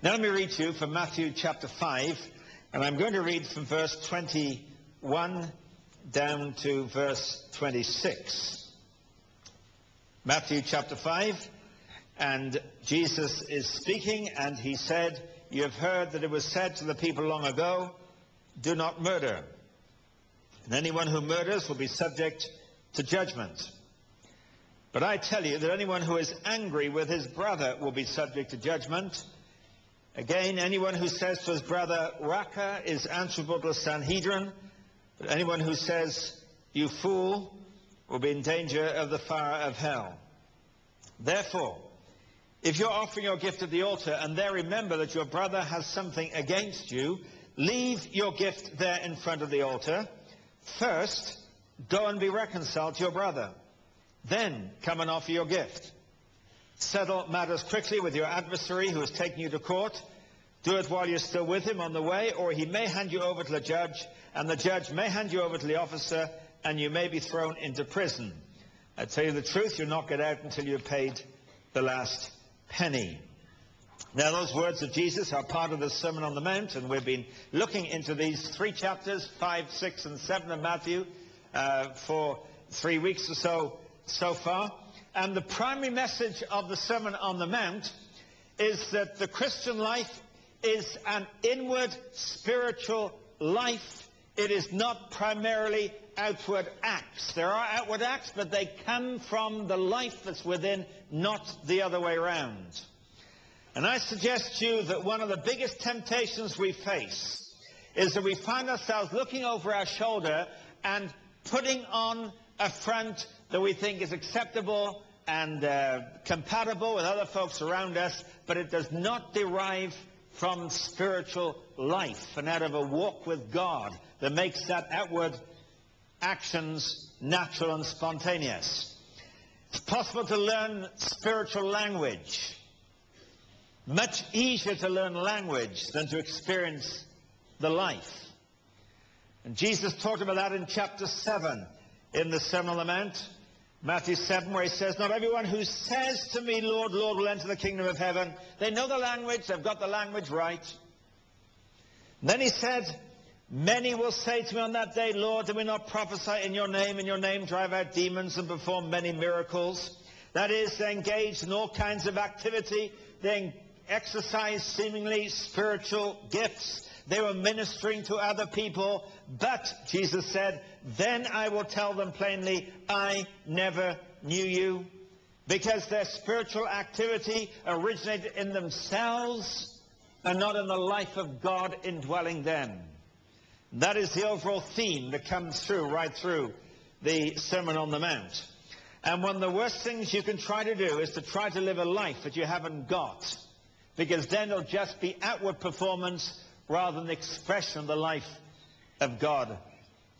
Now let me read to you from Matthew chapter 5, and I'm going to read from verse 21 down to verse 26. Matthew chapter 5, and Jesus is speaking, and he said, "You have heard that it was said to the people long ago, 'Do not murder. And anyone who murders will be subject to judgment. But I tell you that anyone who is angry with his brother will be subject to judgment. Again, anyone who says to his brother, Raca, is answerable to the Sanhedrin. But anyone who says, you fool, will be in danger of the fire of hell. Therefore, if you're offering your gift at the altar and there remember that your brother has something against you, leave your gift there in front of the altar. First, go and be reconciled to your brother. Then come and offer your gift. Settle matters quickly with your adversary who is taking you to court. Do it while you're still with him on the way, or he may hand you over to the judge, and the judge may hand you over to the officer, and you may be thrown into prison. I tell you the truth, you'll not get out until you've paid the last penny." Now, those words of Jesus are part of the Sermon on the Mount, and we've been looking into these 3 chapters, 5, 6, and 7 of Matthew, for 3 weeks or so far. And the primary message of the Sermon on the Mount is that the Christian life is an inward spiritual life. It is not primarily outward acts. There are outward acts, but they come from the life that's within, not the other way around. And I suggest to you that one of the biggest temptations we face is that we find ourselves looking over our shoulder and putting on a front that we think is acceptable and compatible with other folks around us, but it does not derive from spiritual life and out of a walk with God that makes that outward actions natural and spontaneous. It's possible to learn spiritual language. Much easier to learn language than to experience the life. And Jesus talked about that in chapter 7 in the Sermon on the Mount. Matthew 7, where he says, "Not everyone who says to me, Lord, Lord, will enter the kingdom of heaven." They know the language, they've got the language right. And then he said, "Many will say to me on that day, Lord, did we not prophesy in your name drive out demons and perform many miracles?" That is, they engaged in all kinds of activity. They exercised seemingly spiritual gifts. They were ministering to other people. But, Jesus said, "Then I will tell them plainly, I never knew you." Because their spiritual activity originated in themselves and not in the life of God indwelling them. That is the overall theme that comes through, right through the Sermon on the Mount. And one of the worst things you can try to do is to try to live a life that you haven't got. Because then it'll just be outward performance rather than the expression of the life of God,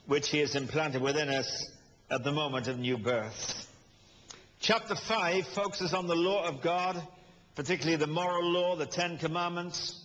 which he has implanted within us at the moment of new birth. Chapter 5 focuses on the law of God, particularly the moral law, the 10 Commandments.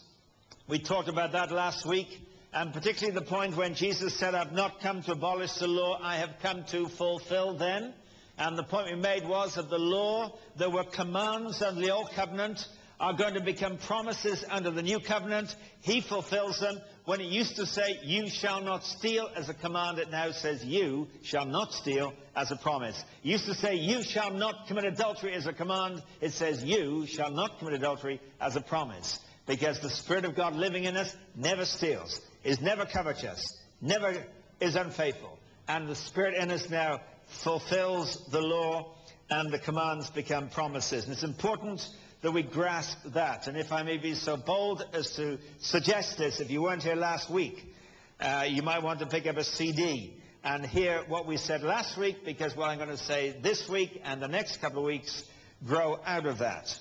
We talked about that last week, and particularly the point when Jesus said, "I've not come to abolish the law, I have come to fulfill them." And the point we made was that the law, there were commands under the Old Covenant, are going to become promises under the New Covenant. He fulfills them. When it used to say, "You shall not steal," as a command, it now says, "You shall not steal," as a promise. It used to say, "You shall not commit adultery," as a command. It says, "You shall not commit adultery," as a promise. Because the Spirit of God living in us never steals, is never covetous, never is unfaithful. And the Spirit in us now fulfills the law, and the commands become promises. And it's important that we grasp that. And if I may be so bold as to suggest this, if you weren't here last week, you might want to pick up a CD and hear what we said last week, because what I'm going to say this week and the next couple of weeks grow out of that.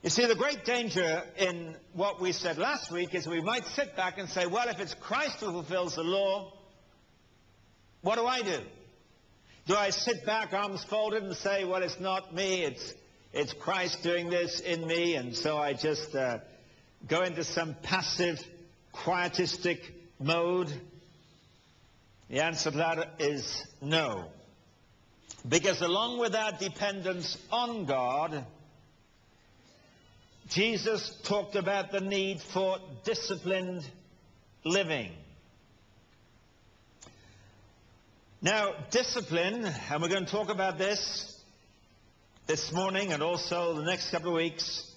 You see, the great danger in what we said last week is we might sit back and say, well, if it's Christ who fulfills the law, what do I do? Do I sit back, arms folded, and say, well, it's not me, it's Christ doing this in me, and so I just go into some passive, quietistic mode? The answer to that is no. Because along with our dependence on God, Jesus talked about the need for disciplined living. Now, discipline, and we're going to talk about this morning and also the next couple of weeks.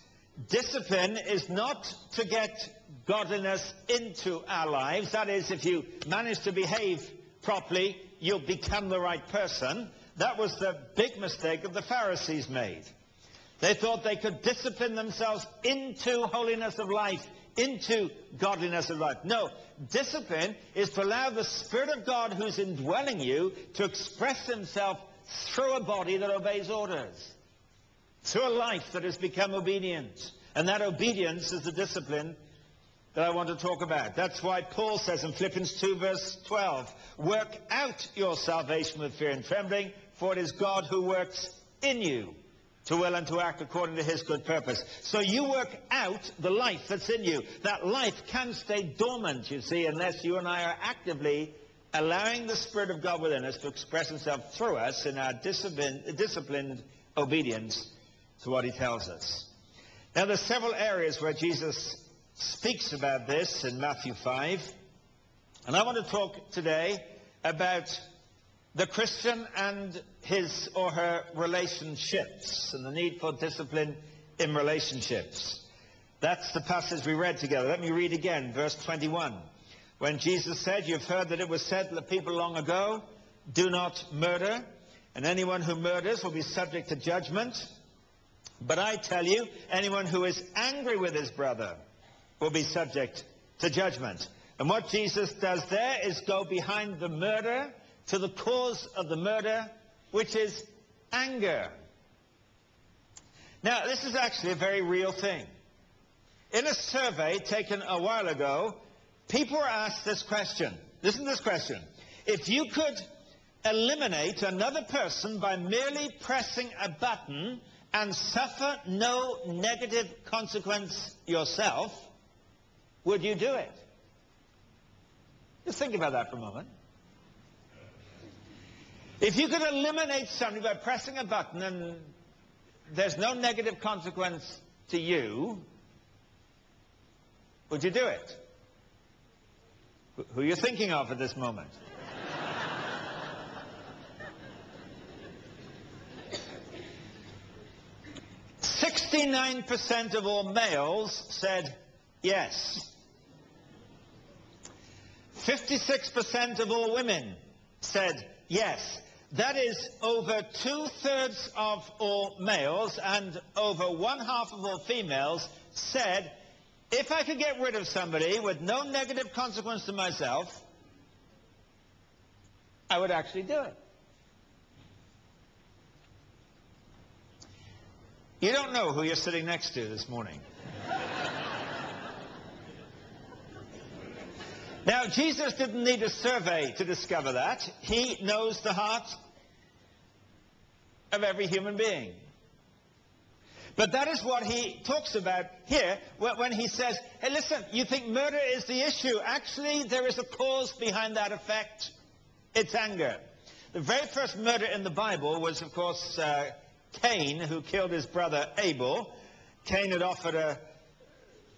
Discipline is not to get godliness into our lives. That is, if you manage to behave properly, you'll become the right person. That was the big mistake that the Pharisees made. They thought they could discipline themselves into holiness of life, into godliness of life. No, discipline is to allow the Spirit of God who's indwelling you to express himself through a body that obeys orders, through a life that has become obedient. And that obedience is the discipline that I want to talk about. That's why Paul says in Philippians 2 verse 12, work out your salvation with fear and trembling, for it is God who works in you to will and to act according to his good purpose. So you work out the life that's in you. That life can stay dormant, you see, unless you and I are actively allowing the Spirit of God within us to express himself through us in our disciplined obedience to what he tells us. Now, there's several areas where Jesus speaks about this in Matthew 5. And I want to talk today about the Christian and his or her relationships and the need for discipline in relationships. That's the passage we read together. Let me read again, verse 21. When Jesus said, you've heard that it was said to the people long ago, do not murder, and anyone who murders will be subject to judgment. But I tell you, anyone who is angry with his brother will be subject to judgment. And what Jesus does there is go behind the murder to the cause of the murder, which is anger. Now, this is actually a very real thing. In a survey taken a while ago, people were asked this question. Listen to this question. If you could eliminate another person by merely pressing a button and suffer no negative consequence yourself, would you do it? Just think about that for a moment. If you could eliminate somebody by pressing a button and there's no negative consequence to you, would you do it? Who are you thinking of at this moment? "69% of all males said yes. 56% of all women said yes. That is over 2/3 of all males and over 1/2 of all females said, if I could get rid of somebody with no negative consequence to myself, I would actually do it. You don't know who you're sitting next to this morning. Now, Jesus didn't need a survey to discover that. He knows the heart of every human being. But that is what he talks about here when he says, hey, listen, you think murder is the issue. Actually, there is a cause behind that effect. It's anger. The very first murder in the Bible was, of course, Cain, who killed his brother Abel. Cain had offered a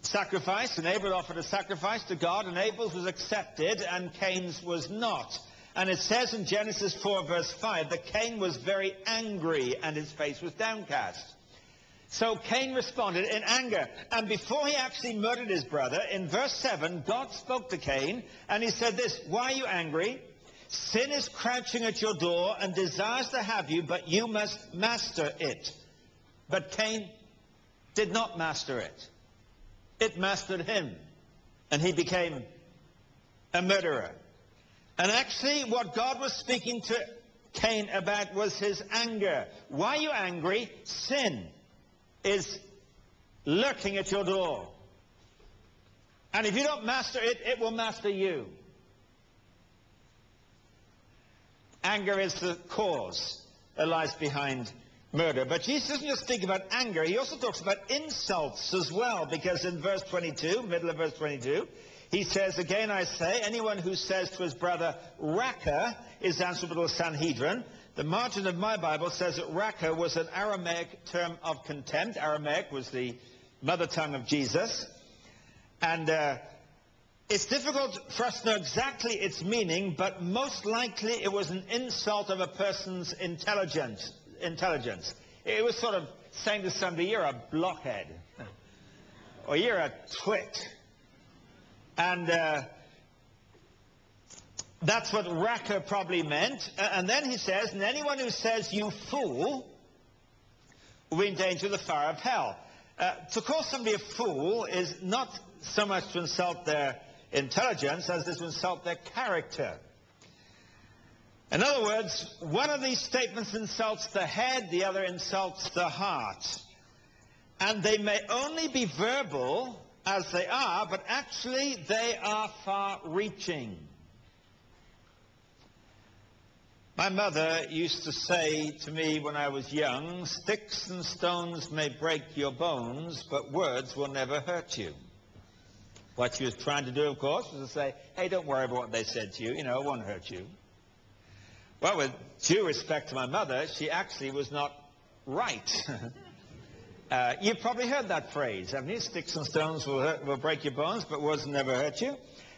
sacrifice, and Abel offered a sacrifice to God, and Abel's was accepted, and Cain's was not. And it says in Genesis 4, verse 5, that Cain was very angry, and his face was downcast. So Cain responded in anger. And before he actually murdered his brother, in verse 7, God spoke to Cain, and he said this, why are you angry? Sin is crouching at your door and desires to have you, but you must master it. But Cain did not master it. It mastered him, and he became a murderer. And actually, what God was speaking to Cain about was his anger. Why are you angry? Sin is lurking at your door. And if you don't master it, it will master you. Anger is the cause that lies behind murder. But Jesus doesn't just speak about anger, he also talks about insults as well, because in verse 22, middle of verse 22, he says, again I say, anyone who says to his brother, Raca, is answerable to the Sanhedrin. The margin of my Bible says that Raca was an Aramaic term of contempt. Aramaic was the mother tongue of Jesus. And it's difficult for us to know exactly its meaning, but most likely it was an insult of a person's intelligence. It was sort of saying to somebody, you're a blockhead, or you're a twit. And that's what Raca probably meant. And then he says, and anyone who says, you fool, will be in danger of the fire of hell. To call somebody a fool is not so much to insult their intelligence as to insult their character. In other words, one of these statements insults the head, the other insults the heart. And they may only be verbal as they are, but actually they are far-reaching. My mother used to say to me when I was young, sticks and stones may break your bones, but words will never hurt you. What she was trying to do, of course, was to say, hey, don't worry about what they said to you. You know, it won't hurt you. Well, with due respect to my mother, she actually was not right. You've probably heard that phrase, haven't you? Sticks and stones will break your bones, but words will never hurt you.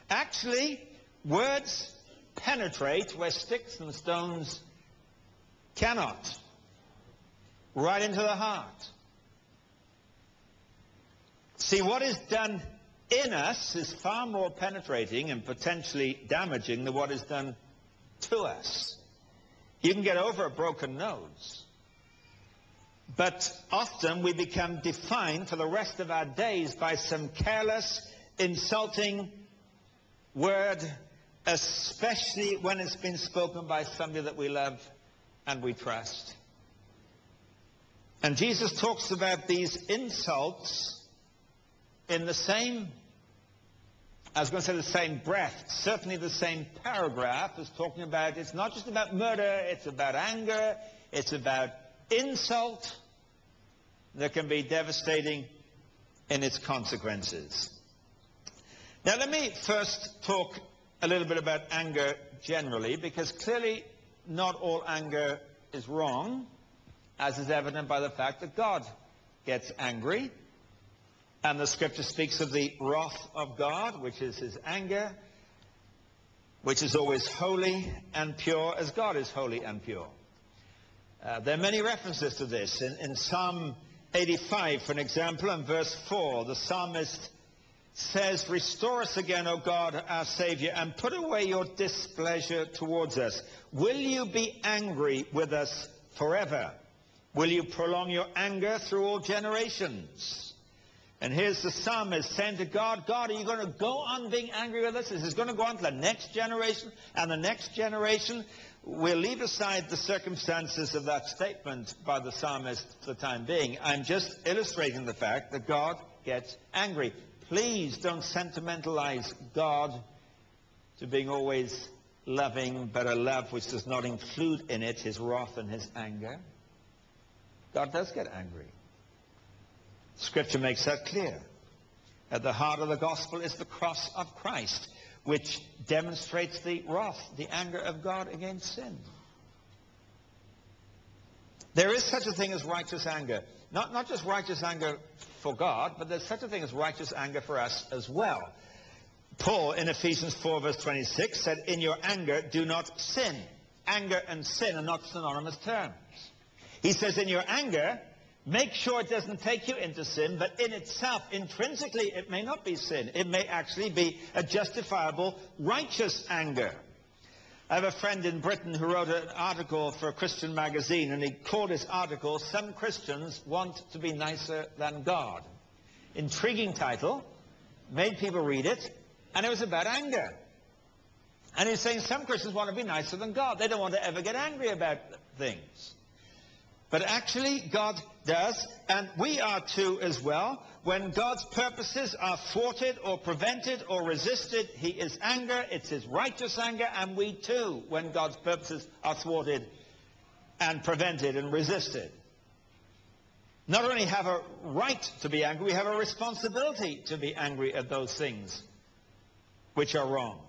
Actually, words penetrate where sticks and stones cannot. Right into the heart. See, what is done in us is far more penetrating and potentially damaging than what is done to us. You can get over a broken nose, but often we become defined for the rest of our days by some careless, insulting word, especially when it's been spoken by somebody that we love and we trust. And Jesus talks about these insults in the same, I was going to say the same breath, certainly the same paragraph is talking about, it's not just about murder, it's about anger, it's about insult that can be devastating in its consequences. Now let me first talk a little bit about anger generally, because clearly not all anger is wrong, as is evident by the fact that God gets angry. And the scripture speaks of the wrath of God, which is his anger, which is always holy and pure as God is holy and pure. There are many references to this. In Psalm 85, for an example, and verse 4, the psalmist says, restore us again, O God, our Savior, and put away your displeasure towards us. Will you be angry with us forever? Will you prolong your anger through all generations? And here's the psalmist saying to God, God, are you going to go on being angry with us? Is this going to go on to the next generation and the next generation? We'll leave aside the circumstances of that statement by the psalmist for the time being. I'm just illustrating the fact that God gets angry. Please don't sentimentalize God to being always loving, but a love which does not include in it his wrath and his anger. God does get angry. Scripture makes that clear. At the heart of the gospel is the cross of Christ, which demonstrates the wrath, the anger of God against sin. There is such a thing as righteous anger. Not just righteous anger for God, but there's such a thing as righteous anger for us as well. Paul in Ephesians 4 verse 26 said, in your anger do not sin. Anger and sin are not synonymous terms. He says in your anger, make sure it doesn't take you into sin, but in itself, intrinsically, it may not be sin. It may actually be a justifiable, righteous anger. I have a friend in Britain who wrote an article for a Christian magazine, and he called his article, Some Christians Want to Be Nicer Than God. Intriguing title, made people read it, and it was about anger. And he's saying some Christians want to be nicer than God. They don't want to ever get angry about things. But actually, God does, and we are too as well. When God's purposes are thwarted or prevented or resisted, he is anger, it's his righteous anger, and we too, when God's purposes are thwarted and prevented and resisted. Not only have a right to be angry, we have a responsibility to be angry at those things which are wrong.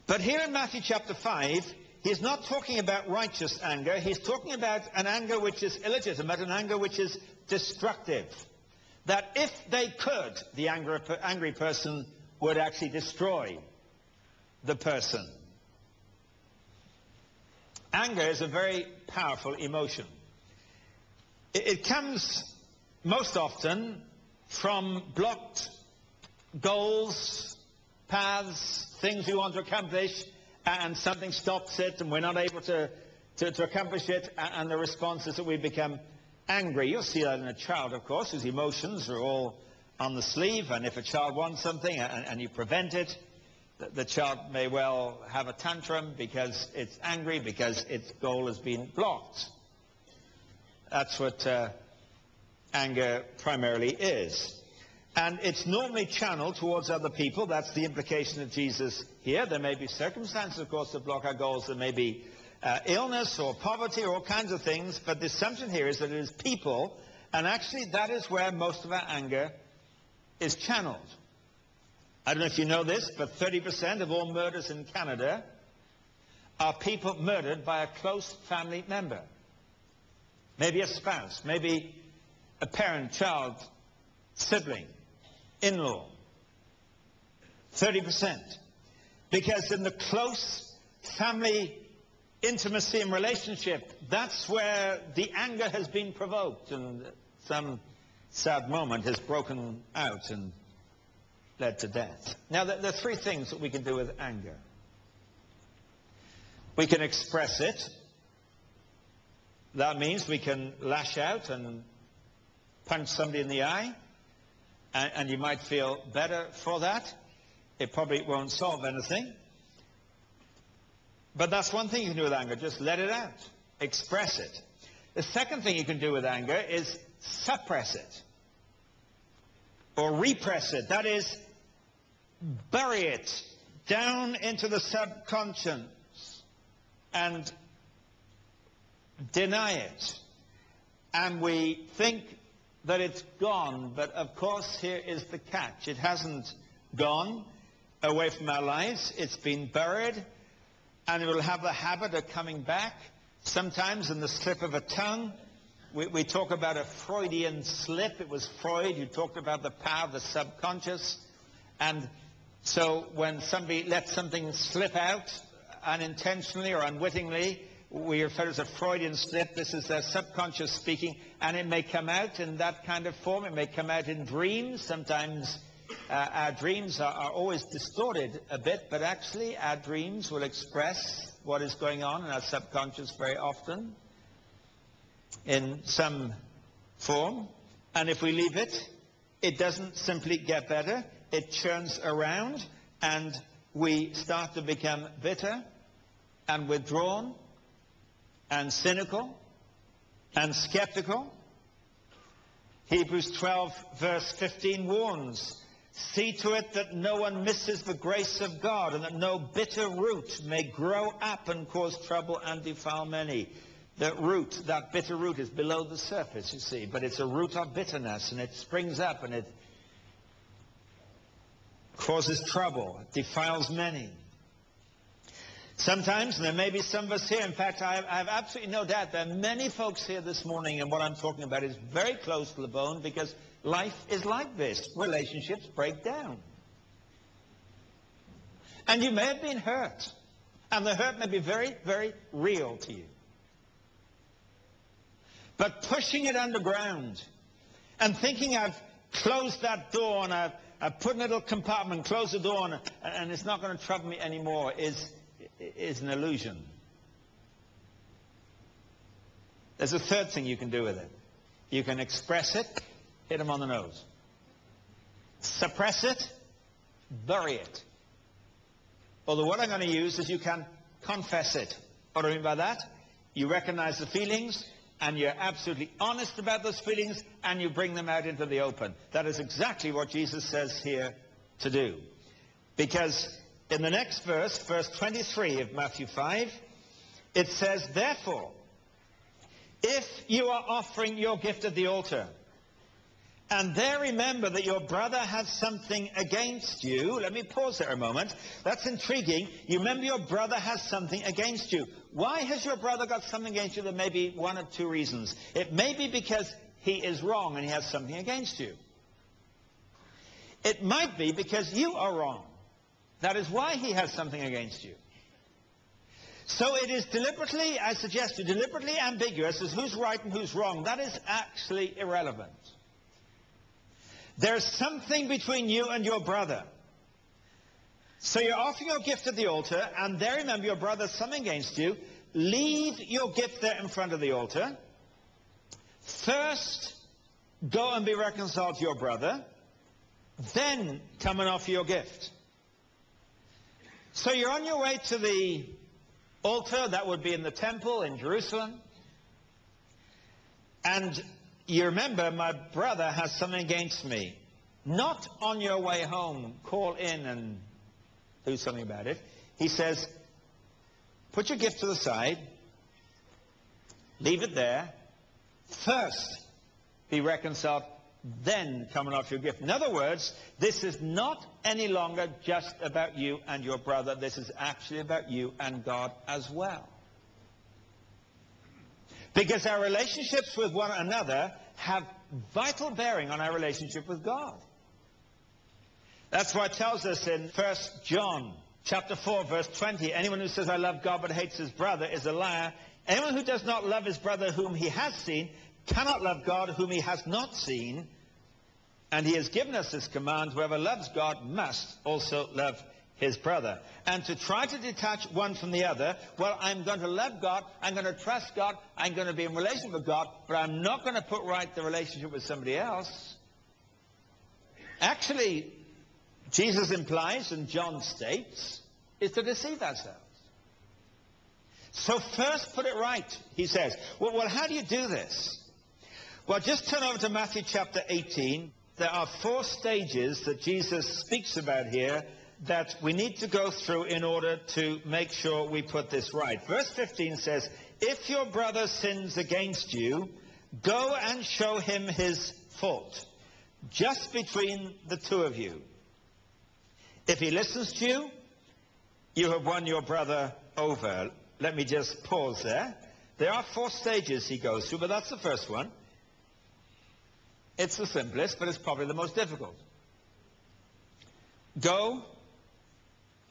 But here in Matthew chapter 5, he's not talking about righteous anger. He's talking about an anger which is illegitimate, an anger which is destructive. that if they could, the angry person would actually destroy the person. Anger is a very powerful emotion. It comes most often from blocked goals, paths, things we want to accomplish, and something stops it and we're not able to accomplish it, and the response is that we become angry. You'll see that in a child, of course, whose emotions are all on the sleeve, and if a child wants something and you prevent it, the child may well have a tantrum because it's angry, because its goal has been blocked. That's what anger primarily is. And it's normally channeled towards other people. That's the implication of Jesus here. There may be circumstances, of course, that block our goals. There may be illness or poverty or all kinds of things. But the assumption here is that it is people. And actually, that is where most of our anger is channeled. I don't know if you know this, but 30% of all murders in Canada are people murdered by a close family member. Maybe a spouse, maybe a parent, child, sibling, in-law. 30%. Because in the close family intimacy and relationship, that's where the anger has been provoked, and some sad moment has broken out and led to death. Now, there are three things that we can do with anger. We can express it. That means we can lash out and punch somebody in the eye, and you might feel better for that. It probably won't solve anything. But that's one thing you can do with anger. Just let it out. Express it. The second thing you can do with anger is suppress it. Or repress it. That is, bury it down into the subconscious and deny it. And we think that it's gone, but of course here is the catch. It hasn't gone away from our lives. It's been buried, and it will have the habit of coming back, sometimes in the slip of a tongue. We talk about a Freudian slip. It was Freud who talked about the power of the subconscious. And so when somebody lets something slip out unintentionally or unwittingly, we refer to it as a Freudian slip. This is their subconscious speaking, and it may come out in that kind of form. It may come out in dreams. Sometimes our dreams are always distorted a bit, but actually our dreams will express what is going on in our subconscious very often in some form. And if we leave it, it doesn't simply get better. It churns around, and we start to become bitter and withdrawn and cynical and skeptical. Hebrews 12 verse 15 warns, "See to it that no one misses the grace of God, and that no bitter root may grow up and cause trouble and defile many." That root, that bitter root, is below the surface, you see, but it's a root of bitterness, and it springs up and it causes trouble, it defiles many. Sometimes, and there may be some of us here, in fact, I have absolutely no doubt there are many folks here this morning, and what I'm talking about is very close to the bone, because life is like this. Relationships break down. And you may have been hurt, and the hurt may be very, very real to you. But pushing it underground and thinking I've closed that door and I've put in a little compartment, closed the door, and it's not going to trouble me anymore is an illusion. There's a third thing you can do with it. You can express it, hit them on the nose. Suppress it, bury it. Or the word I'm going to use is you can confess it. What do I mean by that? You recognize the feelings, and you're absolutely honest about those feelings, and you bring them out into the open. That is exactly what Jesus says here to do. Because in the next verse, verse 23 of Matthew 5, it says, "Therefore, if you are offering your gift at the altar, and there remember that your brother has something against you." Let me pause there a moment. That's intriguing. You remember your brother has something against you. Why has your brother got something against you? There may be one of two reasons. It may be because he is wrong and he has something against you. It might be because you are wrong. That is why he has something against you. So it is deliberately, I suggest, deliberately ambiguous as who's right and who's wrong. That is actually irrelevant. There's something between you and your brother. So you're offering your gift at the altar, and there, remember, your brother has something against you. Leave your gift there in front of the altar. First, go and be reconciled to your brother. Then come and offer your gift. So you're on your way to the altar. That would be in the temple in Jerusalem. And you remember, my brother has something against me. Not on your way home, call in and do something about it. He says, put your gift to the side. Leave it there. First, be reconciled. Then come and offer your gift. In other words, this is not any longer just about you and your brother. This is actually about you and God as well. Because our relationships with one another have vital bearing on our relationship with God. That's why it tells us in 1 John chapter 4, verse 20, anyone who says, I love God but hates his brother is a liar. Anyone who does not love his brother whom he has seen cannot love God whom he has not seen. And he has given us this command, whoever loves God must also love his brother. And to try to detach one from the other, well, I'm going to love God, I'm going to trust God, I'm going to be in relation with God, but I'm not going to put right the relationship with somebody else. Actually, Jesus implies, and John states, is to deceive ourselves. So first put it right, he says. Well, how do you do this? Well, just turn over to Matthew chapter 18. There are 4 stages that Jesus speaks about here that we need to go through in order to make sure we put this right. Verse 15 says, if your brother sins against you, go and show him his fault, just between the two of you. If he listens to you, you have won your brother over. Let me just pause there. There are 4 stages he goes through, but that's the first one. It's the simplest, but it's probably the most difficult. Go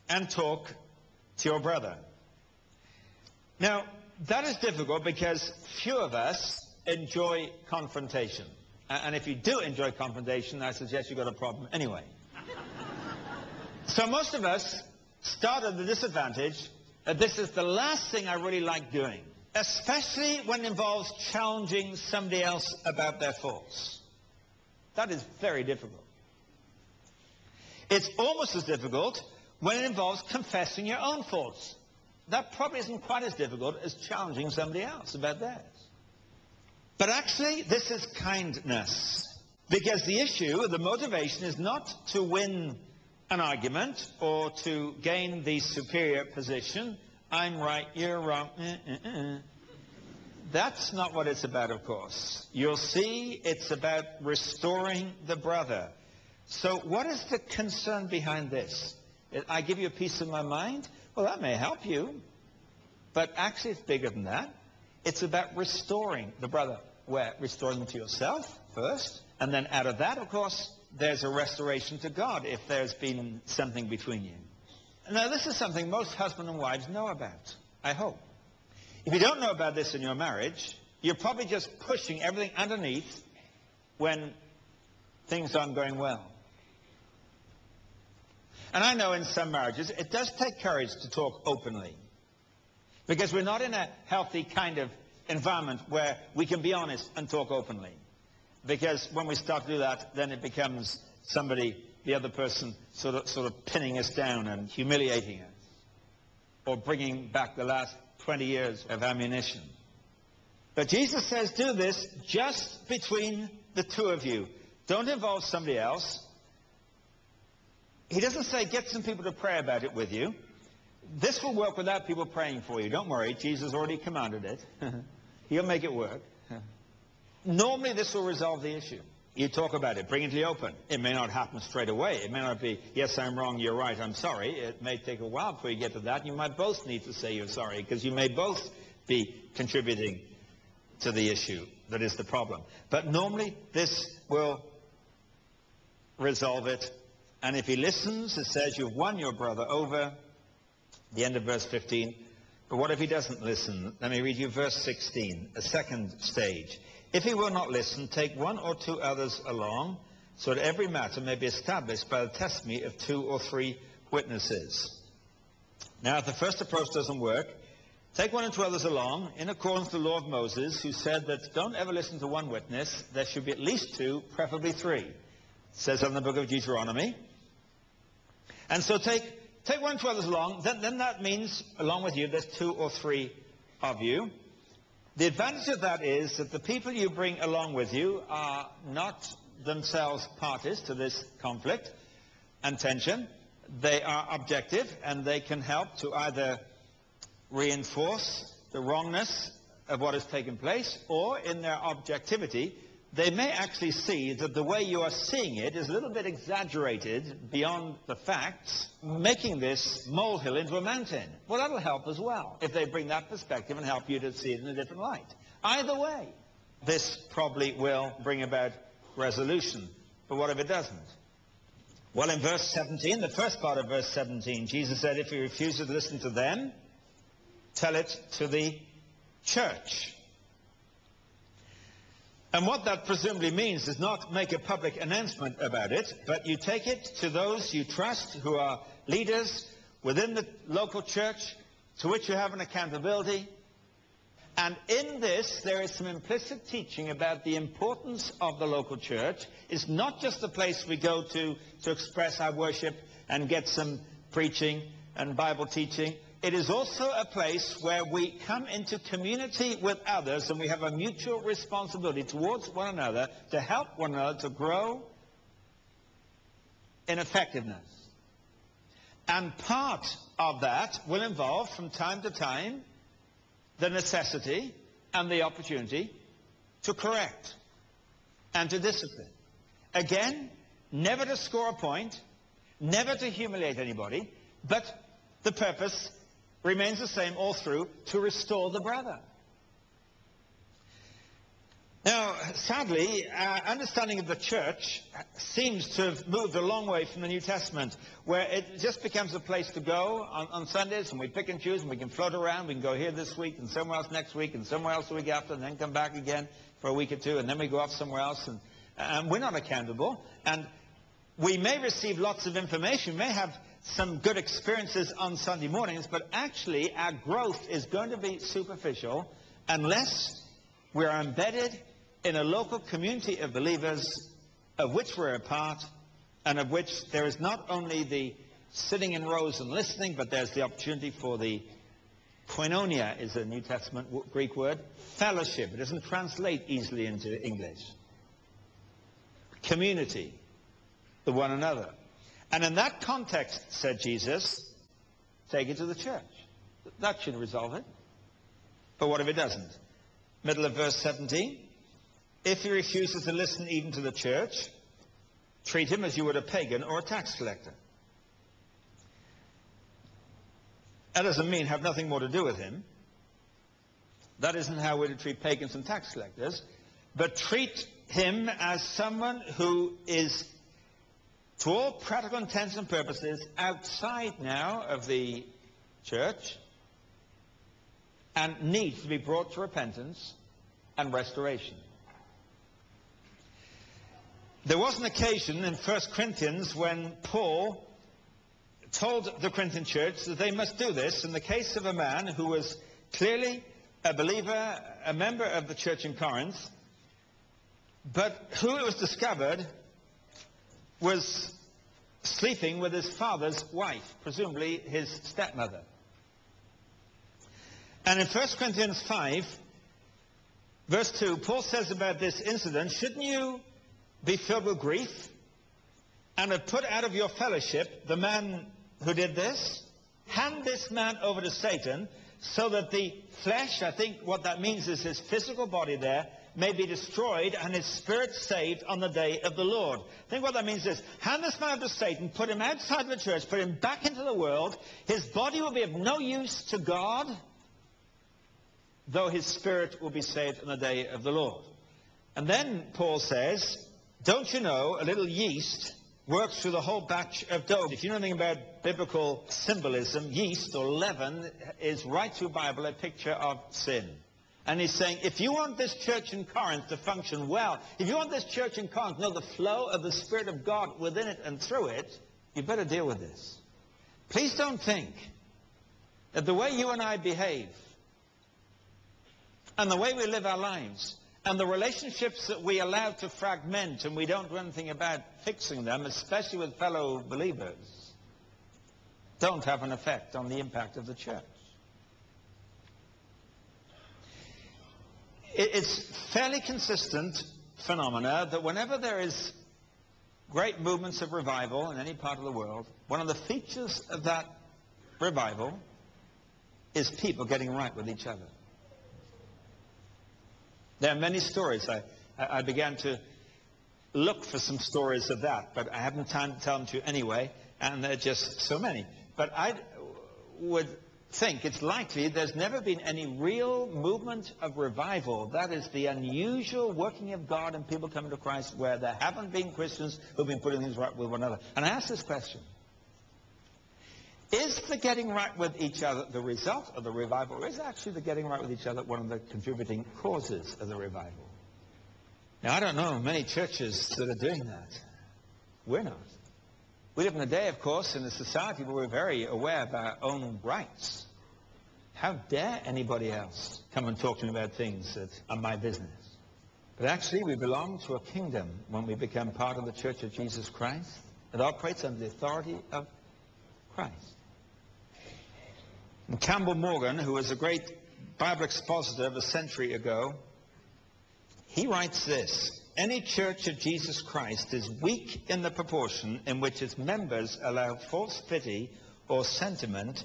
and talk to your brother. Now, that is difficult because few of us enjoy confrontation. And if you do enjoy confrontation, I suggest you've got a problem anyway. So most of us start at the disadvantage that this is the last thing I really like doing, especially when it involves challenging somebody else about their faults. That is very difficult. It's almost as difficult when it involves confessing your own faults. That probably isn't quite as difficult as challenging somebody else about theirs. But actually, this is kindness. Because the issue, the motivation, is not to win an argument or to gain the superior position. I'm right, you're wrong. That's not what it's about, of course. You'll see it's about restoring the brother. So what is the concern behind this? I give you a piece of my mind? Well, that may help you. But actually, it's bigger than that. It's about restoring the brother. Where? Restoring them to yourself first. And then out of that, of course, there's a restoration to God if there's been something between you. Now, this is something most husbands and wives know about, I hope. If you don't know about this in your marriage, you're probably just pushing everything underneath when things aren't going well. And I know in some marriages, it does take courage to talk openly. Because we're not in a healthy kind of environment where we can be honest and talk openly. Because when we start to do that, then it becomes somebody, the other person, sort of pinning us down and humiliating us. Or bringing back the last 20 years of ammunition. But Jesus says, do this just between the two of you. Don't involve somebody else. He doesn't say, get some people to pray about it with you. This will work without people praying for you. Don't worry, Jesus already commanded it. He'll make it work. Normally, this will resolve the issue. You talk about it, bring it to the open. It may not happen straight away. It may not be, yes, I'm wrong, you're right, I'm sorry. It may take a while before you get to that. You might both need to say you're sorry, because you may both be contributing to the issue that is the problem. But normally, this will resolve it And if he listens, it says you've won your brother over. The end of verse 15. But what if he doesn't listen? Let me read you verse 16, a second stage. If he will not listen, take one or two others along, so that every matter may be established by the testimony of 2 or 3 witnesses. Now, if the first approach doesn't work, take 1 or 2 others along, in accordance with the law of Moses, who said that don't ever listen to 1 witness. There should be at least 2, preferably 3. It says in the book of Deuteronomy. And so take 1 or 2 others along. Then that means, along with you, there's 2 or 3 of you. The advantage of that is that the people you bring along with you are not themselves parties to this conflict and tension. They are objective, and they can help to either reinforce the wrongness of what has taken place, or in their objectivity, they may actually see that the way you are seeing it is a little bit exaggerated beyond the facts, making this molehill into a mountain. Well, that'll help as well, if they bring that perspective and help you to see it in a different light. Either way, this probably will bring about resolution. But what if it doesn't? Well, in verse 17, the first part of verse 17, Jesus said, if he refuses to listen to them, tell it to the church. And what that presumably means is not make a public announcement about it, but you take it to those you trust who are leaders within the local church to which you have an accountability. And in this, there is some implicit teaching about the importance of the local church. It's not just a place we go to express our worship and get some preaching and Bible teaching. It is also a place where we come into community with others, and we have a mutual responsibility towards one another to help one another to grow in effectiveness. And part of that will involve, from time to time, the necessity and the opportunity to correct and to discipline. Again, never to score a point, never to humiliate anybody, but the purpose remains the same all through, to restore the brother. Now, sadly, our understanding of the church seems to have moved a long way from the New Testament, where it just becomes a place to go on Sundays, and we pick and choose, and we can float around. We can go here this week, and somewhere else next week, and somewhere else the week after, and then come back again for a week or two, and then we go off somewhere else, and we're not accountable. And we may receive lots of information, we may have some good experiences on Sunday mornings, but actually our growth is going to be superficial unless we are embedded in a local community of believers of which we're a part, and of which there is not only the sitting in rows and listening, but there's the opportunity for the koinonia, is a New Testament Greek word, fellowship. It doesn't translate easily into English. Community, the one another. And in that context, said Jesus, take it to the church. That should resolve it. But what if it doesn't? Middle of verse 17. If he refuses to listen even to the church, treat him as you would a pagan or a tax collector. That doesn't mean have nothing more to do with him. That isn't how we're to treat pagans and tax collectors. But treat him as someone who is, to all practical intents and purposes, outside now of the church and needs to be brought to repentance and restoration. There was an occasion in 1 Corinthians when Paul told the Corinthian church that they must do this in the case of a man who was clearly a believer, a member of the church in Corinth, but who it was discovered was sleeping with his father's wife, presumably his stepmother. And in 1 Corinthians 5, verse 2, Paul says about this incident, shouldn't you be filled with grief and have put out of your fellowship the man who did this? Hand this man over to Satan so that the flesh, I think what that means is his physical body there, may be destroyed and his spirit saved on the day of the Lord. I think what that means is, hand this man over to Satan, put him outside of the church, put him back into the world. His body will be of no use to God, though his spirit will be saved on the day of the Lord. And then Paul says, don't you know a little yeast works through the whole batch of dough. If you know anything about biblical symbolism, yeast or leaven is right through the Bible a picture of sin. And he's saying, if you want this church in Corinth to function well, if you want this church in Corinth to know the flow of the Spirit of God within it and through it, you better deal with this. Please don't think that the way you and I behave and the way we live our lives and the relationships that we allow to fragment and we don't do anything about fixing them, especially with fellow believers, don't have an effect on the impact of the church. It's fairly consistent phenomena that whenever there is great movements of revival in any part of the world, one of the features of that revival is people getting right with each other. There are many stories. I began to look for some stories of that, but I haven't time to tell them to you anyway, and there are just so many. But I would think it's likely there's never been any real movement of revival. That is the unusual working of God and people coming to Christ where there haven't been Christians who've been putting things right with one another. And I ask this question. Is the getting right with each other the result of the revival, or is actually the getting right with each other one of the contributing causes of the revival? Now, I don't know many churches that are doing that. We're not. We live in a day, of course, in a society where we're very aware of our own rights. How dare anybody else come and talk to me about things that are my business? But actually, we belong to a kingdom when we become part of the Church of Jesus Christ that operates under the authority of Christ. And Campbell Morgan, who was a great Bible expositor of a century ago, he writes this: any church of Jesus Christ is weak in the proportion in which its members allow false pity or sentiment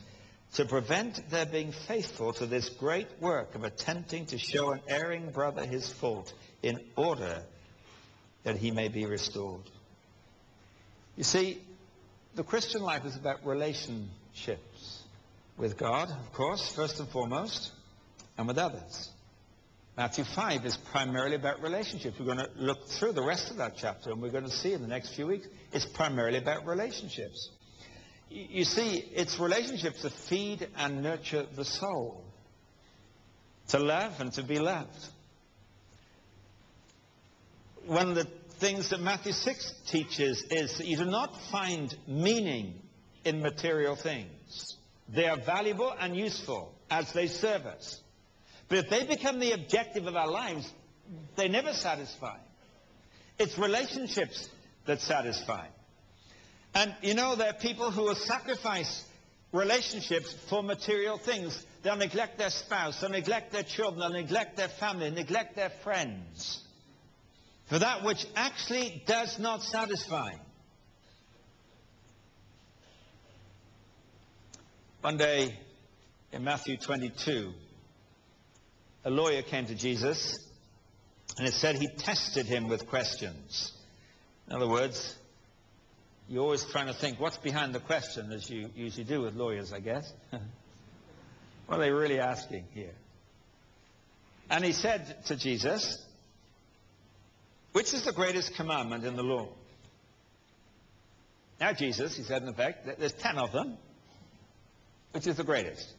to prevent their being faithful to this great work of attempting to show an erring brother his fault in order that he may be restored. You see, the Christian life is about relationships with God, of course, first and foremost, and with others. Matthew 5 is primarily about relationships. We're going to look through the rest of that chapter, and we're going to see in the next few weeks, it's primarily about relationships. You see, it's relationships that feed and nurture the soul, to love and to be loved. One of the things that Matthew 6 teaches is that you do not find meaning in material things. They are valuable and useful as they serve us. But if they become the objective of our lives, they never satisfy. It's relationships that satisfy. And you know, there are people who will sacrifice relationships for material things. They'll neglect their spouse, they'll neglect their children, they'll neglect their family, neglect their friends for that which actually does not satisfy. One day in Matthew 22, a lawyer came to Jesus, and it said he tested him with questions. In other words, you're always trying to think what's behind the question, as you usually do with lawyers, I guess. What are they really asking here? And he said to Jesus, which is the greatest commandment in the law? Now, Jesus, he said, in effect, there's 10 of them. Which is the greatest?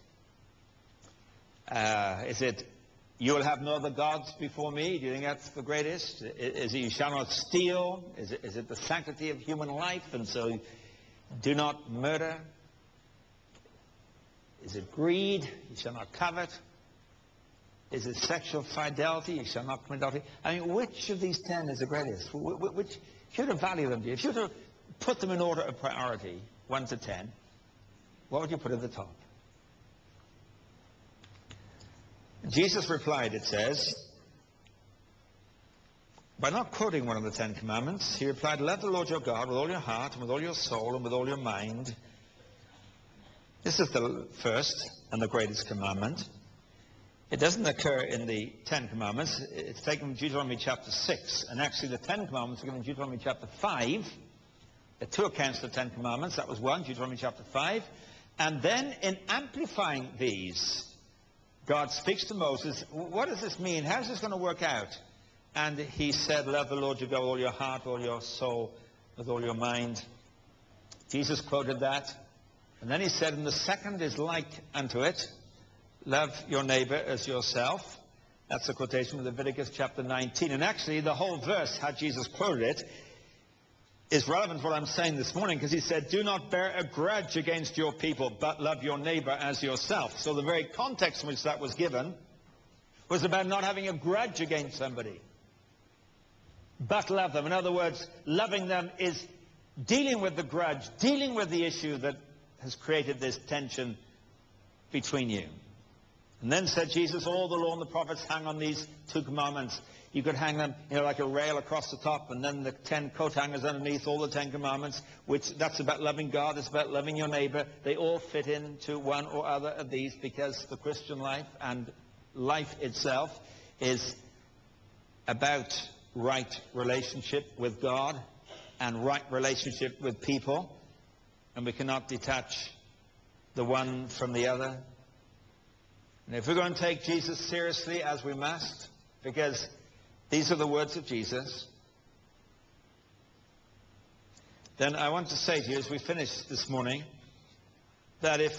Is it, you will have no other gods before me? Do you think that's the greatest? Is it, you shall not steal? Is it the sanctity of human life, and so do not murder? Is it greed? You shall not covet? Is it sexual fidelity? You shall not commit adultery? I mean, which of these 10 is the greatest? Which, if you were to value them, if you were to put them in order of priority, 1 to 10, what would you put at the top? Jesus replied, it says, by not quoting one of the 10 commandments, he replied, love the Lord your God with all your heart and with all your soul and with all your mind. This is the first and the greatest commandment. It doesn't occur in the 10 commandments. It's taken from Deuteronomy chapter 6. And actually the 10 commandments are given in Deuteronomy chapter 5. There are 2 accounts of the 10 commandments. That was one, Deuteronomy chapter 5. And then in amplifying these, God speaks to Moses, what does this mean? How's this going to work out? And he said, love the Lord your God with all your heart, all your soul, with all your mind. Jesus quoted that. And then he said, and the second is like unto it, love your neighbor as yourself. That's a quotation from Leviticus chapter 19. And actually, the whole verse, how Jesus quoted it, is relevant to what I'm saying this morning, because he said, do not bear a grudge against your people, but love your neighbor as yourself. So the very context in which that was given was about not having a grudge against somebody, but love them. In other words, loving them is dealing with the grudge, dealing with the issue that has created this tension between you. And then said Jesus, all the law and the prophets hang on these two commandments. You could hang them, like a rail across the top, and then the 10 coat hangers underneath, all the 10 commandments, which that's about loving God, it's about loving your neighbor. They all fit into one or other of these, because the Christian life and life itself is about right relationship with God and right relationship with people. And we cannot detach the one from the other. And if we're going to take Jesus seriously, as we must, because these are the words of Jesus, then I want to say to you as we finish this morning that if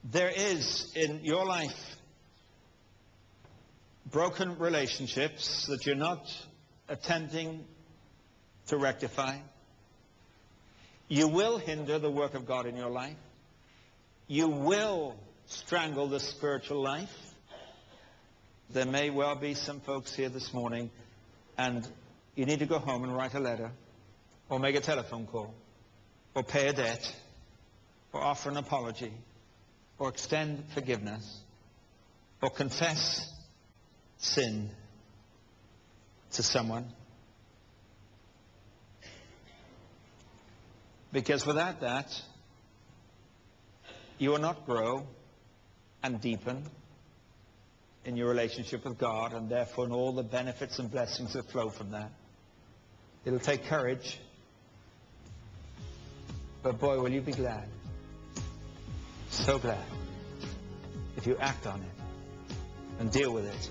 there is in your life broken relationships that you're not attempting to rectify, you will hinder the work of God in your life. You will strangle the spiritual life. There may well be some folks here this morning, and you need to go home and write a letter, or make a telephone call, or pay a debt, or offer an apology, or extend forgiveness, or confess sin to someone. Because without that, you will not grow and deepen in your relationship with God, and therefore in all the benefits and blessings that flow from that. It'll take courage, but boy, will you be glad, so glad, if you act on it and deal with it